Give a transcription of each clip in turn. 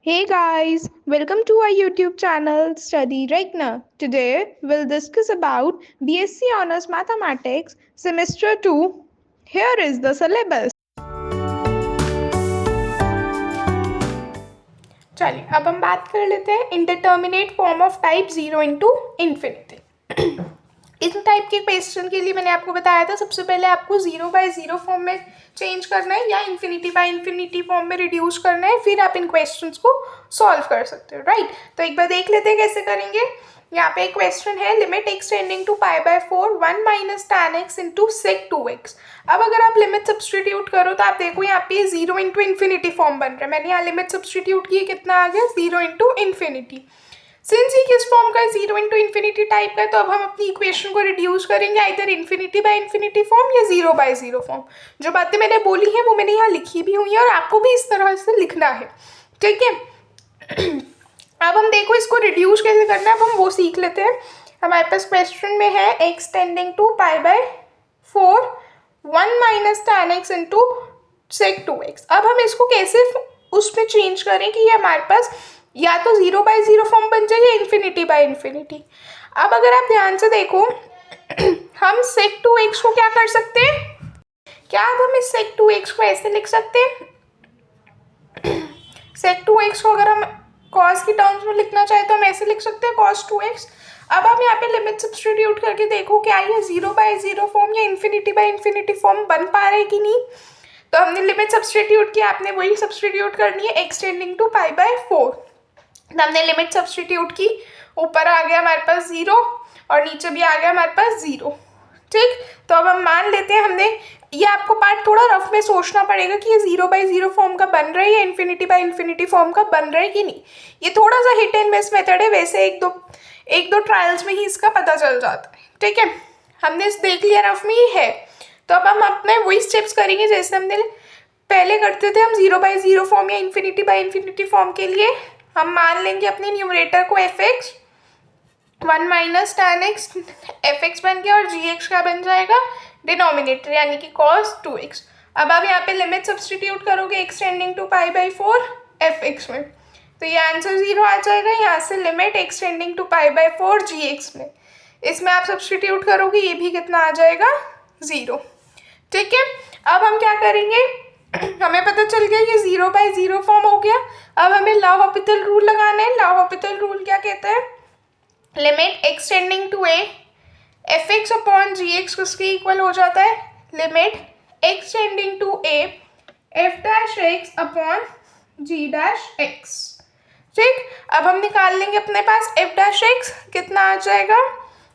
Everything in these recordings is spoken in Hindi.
Hey guys, welcome to our YouTube channel Study Regna. Today we'll discuss about BSc Honors Mathematics Semester 2. Here is the syllabus. चलिए अब हम बात कर लेते हैं indeterminate form of type 0 into infinity. इस टाइप के क्वेश्चन के लिए मैंने आपको बताया था सबसे पहले आपको 0 बाय 0 फॉर्म में चेंज करना है या इन्फिनिटी बाय इन्फिनिटी फॉर्म में रिड्यूस करना है, फिर आप इन क्वेश्चंस को सॉल्व कर सकते हो, राइट। तो एक बार देख लेते हैं कैसे करेंगे। यहाँ पे एक क्वेश्चन है limit x tending to pi by 4 1 minus tan x into sec 2x। अब अगर आप लिमिट सब्सटीट्यूट करो तो आप देखो यहाँ पे 0 इंटू इन्फिनिटी फॉर्म बन रहा है। मैंने यहाँ लिमिट सब्सटीट्यूट की, कितना आ गया 0 इंटू इन्फिनिटी। सिंस ये किस फॉर्म का है 0 इंटू इन्फिनिटी टाइप का है, तो अब हम अपनी इक्वेशन को रिड्यूस करेंगे either infinity by infinity form या 0 बाय 0 फॉर्म। जो बातें मैंने बोली हैं वो मैंने यहाँ लिखी भी हुई है और आपको भी इस तरह से लिखना है, ठीक है। अब हम देखो इसको रिड्यूस कैसे करना है, अब हम वो सीख लेते हैं। हमारे पास क्वेश्चन में है x tending to pi by 4 1 minus tan x into sec 2x। अब हम इसको कैसे उसमें चेंज करें कि ये हमारे पास या तो 0 बाय 0 फॉर्म बन जाए या इन्फिनिटी बाय इन्फिनिटी। अब अगर आप ध्यान से देखो हम सेक 2x को क्या कर सकते हैं, क्या अब हम इस सेक 2x को ऐसे लिख सकते हैं। सेक 2x को अगर हम कॉस की टर्म्स में लिखना चाहे तो हम ऐसे लिख सकते हैं cos 2x। अब आप यहाँ पे लिमिट सब्सटीट्यूट करके देखो क्या ये 0 बाय 0 फॉर्म या इन्फिनिटी बाय इन्फिनिटी फॉर्म बन पा रहे कि नहीं। तो हमने लिमिट सब्सटीट्यूट किया, आपने वही सब्सटीट्यूट करनी है x tending to pi by 4। हमने लिमिट सब्सटीट्यूट की, ऊपर आ गया हमारे पास 0 और नीचे भी आ गया हमारे पास 0, ठीक। तो अब हम मान लेते हैं हमने, ये आपको पार्ट थोड़ा रफ में सोचना पड़ेगा कि ये 0 बाय 0 फॉर्म का बन रहा है या इन्फिनिटी बाय इन्फिनिटी फॉर्म का बन रहा है कि नहीं। ये थोड़ा सा हिट एंड मिस मेथड है, वैसे एक दो ट्रायल्स में ही इसका पता चल जाता है, ठीक है। हमने देख लिया रफ में ही है, तो अब हम अपने वही स्टेप्स करेंगे जैसे हमने पहले करते थे। हम 0 बाय 0 फॉर्म या इन्फिनिटी बाय इन्फिनिटी फॉर्म के लिए हम मान लेंगे अपने न्यूमरेटर को fx 1 minus tan x fx बन गया और gx का बन जाएगा डिनोमिनेटर यानी कि cos 2x। अब आप यहाँ पे लिमिट सब्सटीट्यूट करोगे x tending to pi by 4 fx में, तो ये आंसर 0 आ जाएगा। यहाँ से limit x tending to pi by 4 gx में, इसमें आप सब्सटीट्यूट करोगे ये भी कितना आ जाएगा 0, ठीक है। अब हम क्या करेंगे, हमें पता चल गया ये 0 बाय 0 फॉर्म हो गया। अब हमें l'Hopital रूल लगाना है। l'Hopital रूल क्या कहता है, limit x tending to a f x upon g x किसके इक्वल हो जाता है, limit x tending to a f dash x upon g dash x, ठीक। अब हम निकाल लेंगे अपने पास एफ डैश एक्स, कितना आ जाएगा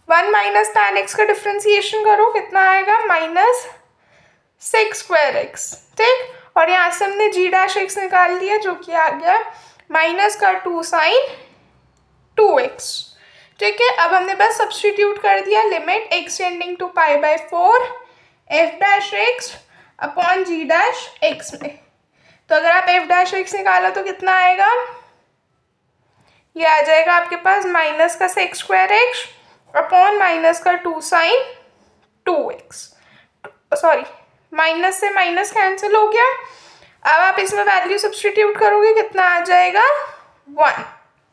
1 माइनस tan x का डिफ्रेंसिएशन करो कितना आएगा माइनस सेक स्क्वायर एक्स, ठीक। और यहाँ से हमने जी डैश एक्स निकाल लिया जो कि आ गया माइनस का 2 साइन 2x, ठीक है। अब हमने बस सब्सटीट्यूट कर दिया limit x tending to pi by 4 f dash x upon g dash x में। तो अगर आप एफ डैश एक्स निकाला तो कितना आएगा, ये आ जाएगा आपके पास माइनस का sec square x upon minus का 2 साइन 2x, सॉरी माइनस से माइनस कैंसिल हो गया। अब आप इसमें वैल्यू सब्सटीट्यूट करोगे कितना आ जाएगा 1,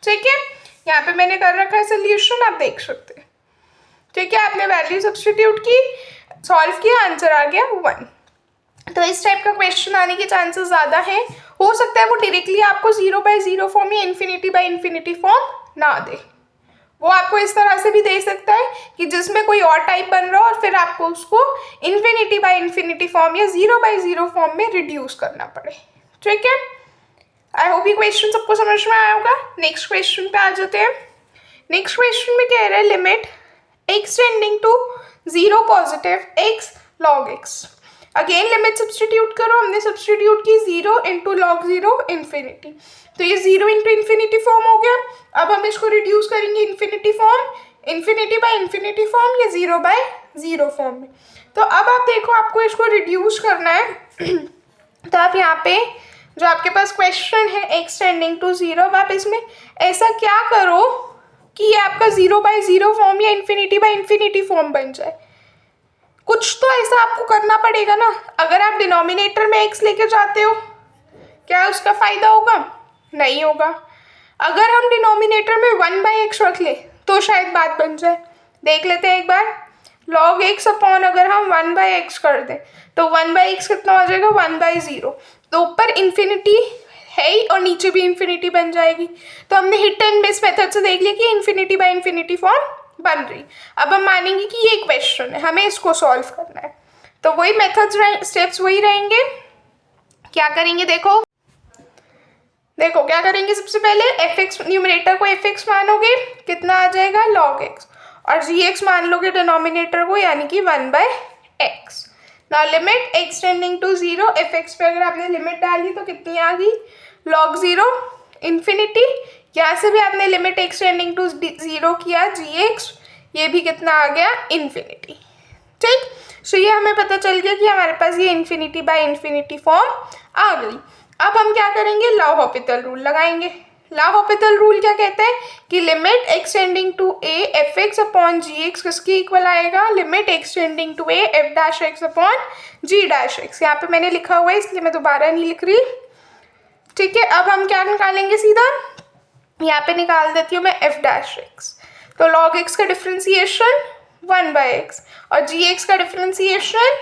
ठीक है। यहाँ पे मैंने कर रखा है सोल्यूशन, आप देख सकते हैं, ठीक है। आपने वैल्यू सब्सटीट्यूट की, सॉल्व किया, आंसर आ गया 1। तो इस टाइप का क्वेश्चन आने के चांसेस ज़्यादा हैं। हो सकता है वो डायरेक्टली आपको 0 बाय 0 फॉर्म या इन्फिनिटी बाय इन्फिनिटी फॉर्म ना दे, वो आपको इस तरह से भी दे सकता है कि जिसमें कोई और टाइप बन रहा हो और फिर आपको उसको इन्फिनिटी बाय इन्फिनिटी फॉर्म या 0 बाय 0 फॉर्म में रिड्यूस करना पड़े, ठीक है। आई होप ये क्वेश्चन सबको समझ में आया होगा। नेक्स्ट क्वेश्चन पे आ जाते हैं। नेक्स्ट क्वेश्चन में कह रहे हैं limit x tending to 0 positive x log x. Again limit substitute करो, हमने सब्सटीट्यूट की 0 इंटू लॉग 0 इन्फिनिटी, तो ये 0 इंटू इन्फिनिटी फॉर्म हो गया। अब हम इसको रिड्यूस करेंगे infinity form, infinity by infinity form या 0 बाय 0 फॉर्म में। तो अब आप देखो आपको इसको रिड्यूस करना है तो आप यहाँ पे जो आपके पास क्वेश्चन है एक्स टेंडिंग टू 0, अब आप इसमें ऐसा क्या करो कि ये आपका 0 बाय 0 फॉर्म या इन्फिनिटी बाय इन्फिनिटी फॉर्म बन जाए। कुछ तो ऐसा आपको करना पड़ेगा ना। अगर आप डिनोमिनेटर में एक्स लेके जाते हो क्या उसका फ़ायदा होगा, नहीं होगा। अगर हम डिनोमिनेटर में 1/x रख ले तो शायद बात बन जाए। देख लेते हैं एक बार। log x अपॉन अगर हम 1/x कर दें तो 1/x कितना हो जाएगा, 1/0। तो ऊपर इन्फिनिटी है ही और नीचे भी इन्फिनिटी बन जाएगी। तो हमने हिट एंड मिस मेथड से देख लिया कि इन्फिनिटी बाय इन्फिनिटी फॉर्म बन रही। अब हम मानेंगे कि ये क्वेश्चन है, हमें इसको सॉल्व करना है। तो वही मेथड्स स्टेप्स वही रहेंगे। क्या करेंगे, देखो क्या करेंगे। सबसे पहले fx न्यूमरेटर को fx मानोगे, कितना आ जाएगा log x, और gx मान लोगे डिनोमिनेटर को, यानी कि 1/x। Now limit x tending to 0, fx पे अगर आपने लिमिट डाली तो कितनी आ गई, log 0 इन्फिनिटी। यहाँ से भी आपने लिमिट x टेंडिंग टू 0 किया, gx ये भी कितना आ गया, इन्फिनिटी। ठीक, सो ये हमें पता चल गया कि हमारे पास ये इन्फिनिटी बाय इन्फिनिटी फॉर्म आ गई। अब हम क्या करेंगे, LHopital रूल लगाएंगे। LHopital रूल क्या कहते हैं कि limit x tending to a fx upon gx किसकी इक्वल आएगा, limit x tending to a f dash x upon g dash x। यहाँ पे मैंने लिखा हुआ है इसलिए मैं दोबारा नहीं लिख रही। ठीक है, अब हम क्या निकालेंगे, सीधा यहाँ पे निकाल देती हूँ मैं f डैश x। तो log x का डिफ्रेंसिएशन 1/x और gx का डिफ्रेंसिएशन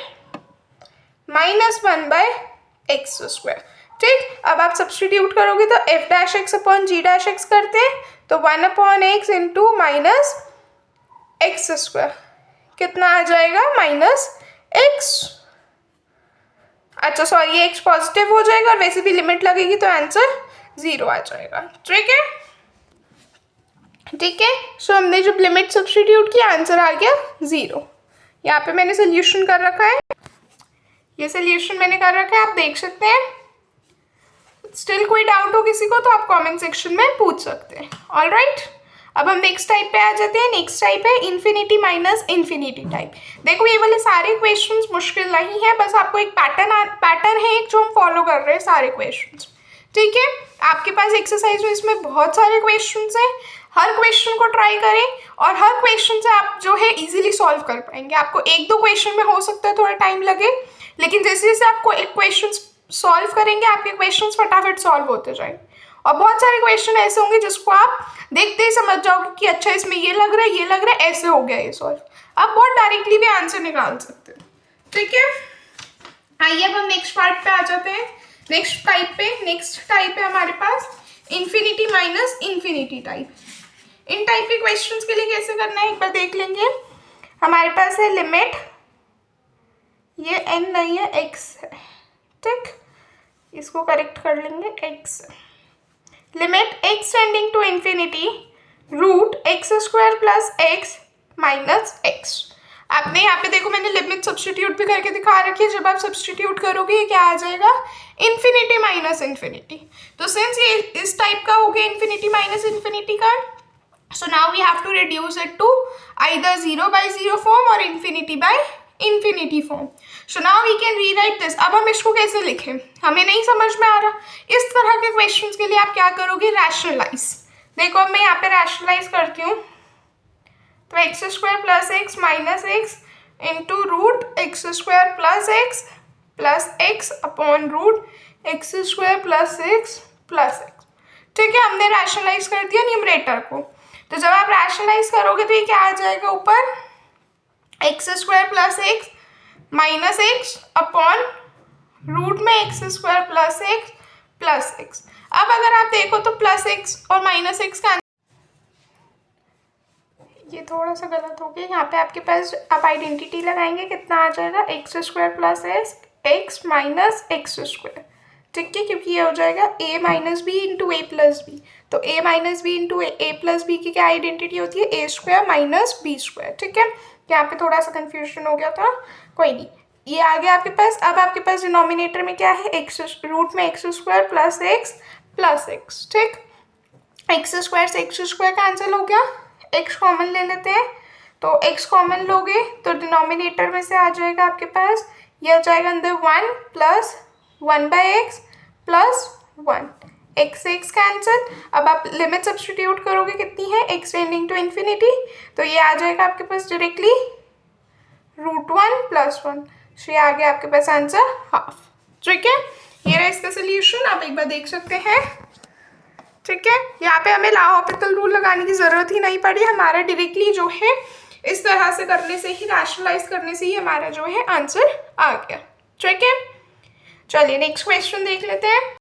-1/x²। ठीक, अब आप सब्सटीट्यूट करोगे तो f dash x upon g dash x करते हैं तो 1/x इंटू -x², कितना आ जाएगा, -x। अच्छा सॉरी, ये x पॉजिटिव हो जाएगा और वैसे भी लिमिट लगेगी तो आंसर 0 आ जाएगा। ठीक है, ठीक है। सो हमने जब लिमिट सब्सटीट्यूट किया आंसर आ गया 0। यहाँ पे मैंने सोल्यूशन कर रखा है, ये सोल्यूशन मैंने कर रखा है, आप देख सकते हैं। स्टिल कोई डाउट हो किसी को तो आप कमेंट सेक्शन में पूछ सकते हैं। ऑलराइट, अब हम नेक्स्ट टाइप पे आ जाते हैं। नेक्स्ट टाइप है इन्फिनिटी माइनस इन्फिनिटी टाइप। देखो ये वाले सारे क्वेश्चंस मुश्किल नहीं है, बस आपको एक पैटर्न है एक जो हम फॉलो कर रहे हैं सारे क्वेश्चंस। ठीक है, आपके पास एक्सरसाइज में इसमें बहुत सारे क्वेश्चंस हैं, हर क्वेश्चन को ट्राई करें और हर क्वेश्चन से आप जो है इजीली सॉल्व कर पाएंगे। आपको एक दो क्वेश्चन में हो सकता है थोड़ा टाइम लगे, लेकिन जैसे जैसे आपको एक क्वेश्चन सॉल्व करेंगे आपके क्वेश्चंस फटाफट सॉल्व होते जाएंगे। और बहुत सारे क्वेश्चन ऐसे होंगे जिसको आप देखते ही समझ जाओगे कि अच्छा इसमें ये लग रहा है, ये लग रहा है, ऐसे हो गया ये सॉल्व। आप बहुत डायरेक्टली भी आंसर निकाल सकते हो। ठीक है, आइए अब हम नेक्स्ट पार्ट पे आ जाते हैं, नेक्स्ट टाइप है हमारे पास इन्फिनिटी माइनस इन्फिनिटी टाइप। इन टाइप के क्वेश्चंस के लिए कैसे करना है एक बार देख लेंगे। हमारे पास है लिमिट, ये n नहीं है x है, ठीक, इसको करेक्ट कर लेंगे, x। Limit x tending to infinity root x² plus x minus x। आपने यहाँ पे देखो मैंने लिमिट सब्सटीट्यूट भी करके दिखा रखी है। जब आप सब्सटीट्यूट करोगे ये क्या आ जाएगा, इन्फिनिटी माइनस इन्फिनिटी। तो सिंस ये इस टाइप का हो गया इन्फिनिटी माइनस इन्फिनिटी का, so now we have to reduce it to either 0/0 form or infinity by infinity form. So now we can rewrite this. अब हम इसको कैसे लिखें, हमें नहीं समझ में आ रहा। इस तरह के क्वेश्चंस के लिए आप क्या करोगे, रैशनलाइज। देखो अब मैं यहाँ पे रैशनलाइज करती हूँ, तो x² plus x minus x into root x² plus x upon root x² plus x plus x। ठीक है, हमने रैशनलाइज कर दिया न्यूमरेटर को। तो जब आप रैशनलाइज करोगे तो ये क्या आ जाएगा, ऊपर x² plus x minus x upon root में x² प्लस x। अब अगर आप देखो तो प्लस x और माइनस x का, ये थोड़ा सा गलत हो गया। यहाँ पे आपके पास आप आइडेंटिटी लगाएंगे, कितना आ जाएगा, x² plus x minus x²। ठीक है, क्योंकि ये हो जाएगा a minus b into a plus b. तो a minus b into a plus b की क्या आइडेंटिटी होती है, a² माइनस b²। ठीक है, यहाँ पे थोड़ा सा कंफ्यूजन हो गया था, कोई नहीं, ये आ गया आपके पास। अब आपके पास डिनोमिनेटर में क्या है, रूट में x² प्लस x। ठीक, x² से x² कैंसिल हो गया, x कॉमन ले लेते हैं। तो x कॉमन लोगे तो डिनोमिनेटर में से आ जाएगा आपके पास, ये आ जाएगा अंदर 1 plus 1/x plus 1, x cancel. अब आप लिमिट सब्सटीट्यूट करोगे, कितनी है, x टेंडिंग टू इन्फिनिटी, तो ये आ जाएगा आपके पास डायरेक्टली √1 प्लस 1। तो ये आ गया आपके पास आंसर हाफ। ठीक है, ये रहा इसका सोल्यूशन, आप एक बार देख सकते हैं। ठीक है, यहाँ पे हमें LHopital रूल लगाने की ज़रूरत ही नहीं पड़ी, हमारा डायरेक्टली जो है इस तरह से करने से ही, रैशनलाइज करने से ही हमारा जो है आंसर आ गया। ठीक है, चलिए नेक्स्ट क्वेश्चन देख लेते हैं।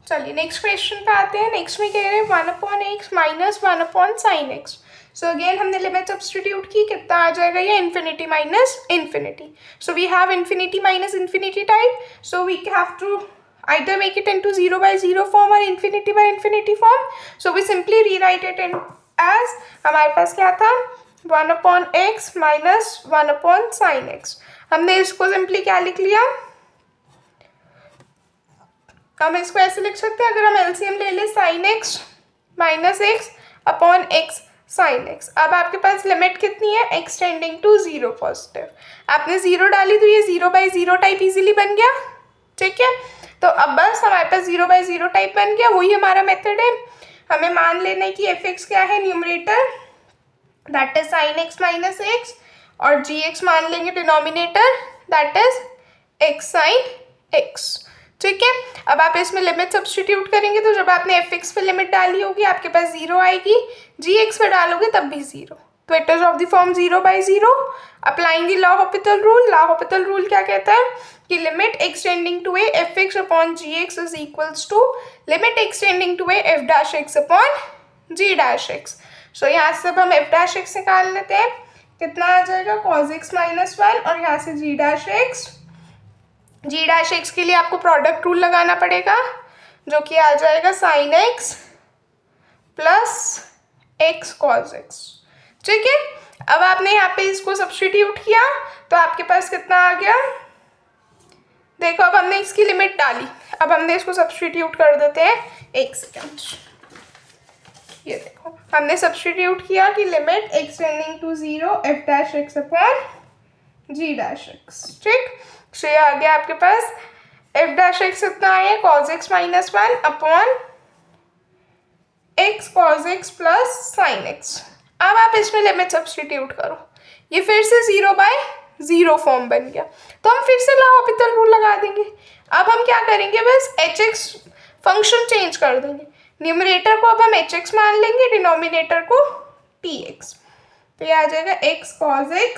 चलिए नेक्स्ट क्वेश्चन पे आते हैं। नेक्स्ट में कह रहे हैं 1/x minus 1/sin x। So again हमने लिमिट सब्सटीट्यूट की, कितना आ जाएगा ये, infinity minus infinity. So we have infinity minus infinity type, so we have to either make it into 0/0 form or infinity by infinity form. So we simply rewrite it in as, हमारे पास क्या था, 1/x minus 1/sin x। हमने इसको सिंपली क्या लिख लिया, हम इसको ऐसे लिख सकते हैं, अगर हम एलसीएम ले लें sin x minus x upon x sine x. अब आपके पास लिमिट कितनी है, x टेंडिंग टू 0 पॉजिटिव। आपने 0 डाली तो ये 0/0 टाइप इजीली बन गया। ठीक है, तो अब बस हमारे पास 0/0 टाइप बन गया, वही हमारा मेथड है। हमें मान लेना है कि f(x) क्या है, numerator that is sin x minus x, और gx मान लेंगे denominator that is x sin x। ठीक है, अब आप इसमें लिमिट सब्स्टिट्यूट करेंगे तो जब आपने f(x) पे लिमिट डाली होगी आपके पास 0 आएगी, gx पे डालोगे तब भी 0, तो it is of the form 0/0। Applying the LHopital rule. LHopital rule क्या कहता है कि limit x tending to a f(x) upon gx is equals to limit x tending to a f'(x) upon g'(x). So यहाँ से अब हम f'(x) निकाल लेते हैं, कितना आ जाएगा cos x माइनस 1, और यहाँ से g'(x) के लिए आपको प्रोडक्ट रूल लगाना पड़ेगा, जो कि आ जाएगा sin x plus x cos x। ठीक है, अब आपने यहाँ पे इसको सब्स्टिट्यूट किया तो आपके पास कितना आ गया, देखो अब हमने इसकी लिमिट डाली, अब हमने इसको सब्स्टिट्यूट कर देते हैं, एक सेकेंड, ये देखो हमने सब्स्टिट्यूट किया कि limit x tending to 0 f'(x) upon g'(x). ठीक, सो ये आ गया आपके पास f'(x) कितना आया, cos x minus 1 upon x cos x plus sin x। अब आप इसमें लिमिट सब्स्टिट्यूट करो, ये फिर से 0/0 फॉर्म बन गया, तो हम फिर से LHopital रूल लगा देंगे। अब हम क्या करेंगे, बस hx फंक्शन चेंज कर देंगे, न्यूमरेटर को अब हम hx मान लेंगे, डिनोमिनेटर को tx, तो ये आ जाएगा x cos x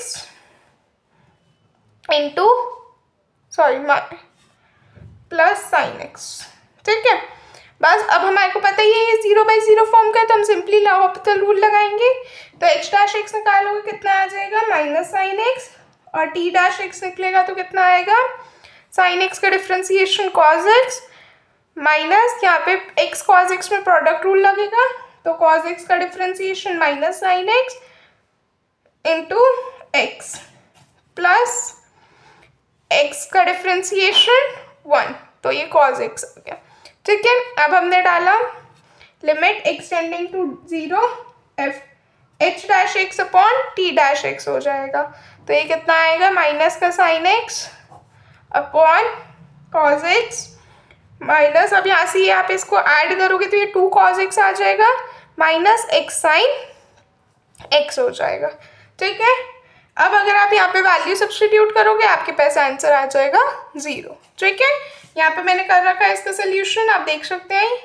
into plus sin x। ठीक है, बस अब हमारे को पता ही है ये 0/0 फॉर्म का है, तो हम सिंपली LHopital रूल लगाएंगे, तो h'(x) निकालोगे कितना आ जाएगा, माइनस sin x, और t'(x) निकलेगा तो कितना आएगा, sin x का डिफ्रेंसिएशन cos x माइनस, यहाँ पे x cos x में प्रोडक्ट रूल लगेगा, तो cos x का differentiation minus sin x into x plus x का डिफ्रेंसिएशन 1, तो ये cos x आ गया। ठीक है, अब हमने डाला limit x tending to 0 h'(x) upon t'(x) हो जाएगा, तो ये कितना आएगा, माइनस का sin x upon cos x minus, अब यहाँ से ये आप इसको ऐड करोगे तो ये 2 cos x आ जाएगा, माइनस x sin x हो जाएगा। ठीक है, अब अगर आप यहाँ पे वैल्यू सब्स्टिट्यूट करोगे आपके पास आंसर आ जाएगा 0। ठीक है, यहाँ पे मैंने कर रखा है इसका सोल्यूशन, आप देख सकते हैं।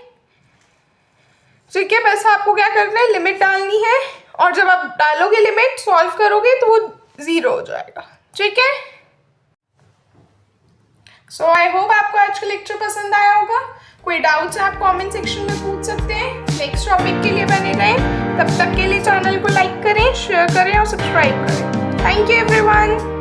ठीक है, बस आपको क्या करना है, लिमिट डालनी है, और जब आप डालोगे लिमिट सॉल्व करोगे तो वो 0 हो जाएगा। ठीक है, सो आई होप आपको आज का लेक्चर पसंद आया होगा। कोई डाउट्स आप कमेंट सेक्शन में पूछ सकते हैं, नेक्स्ट टॉपिक के लिए बने रहें। तब तक के लिए चैनल को लाइक करें, शेयर करें और सब्सक्राइब करें। Thank you everyone.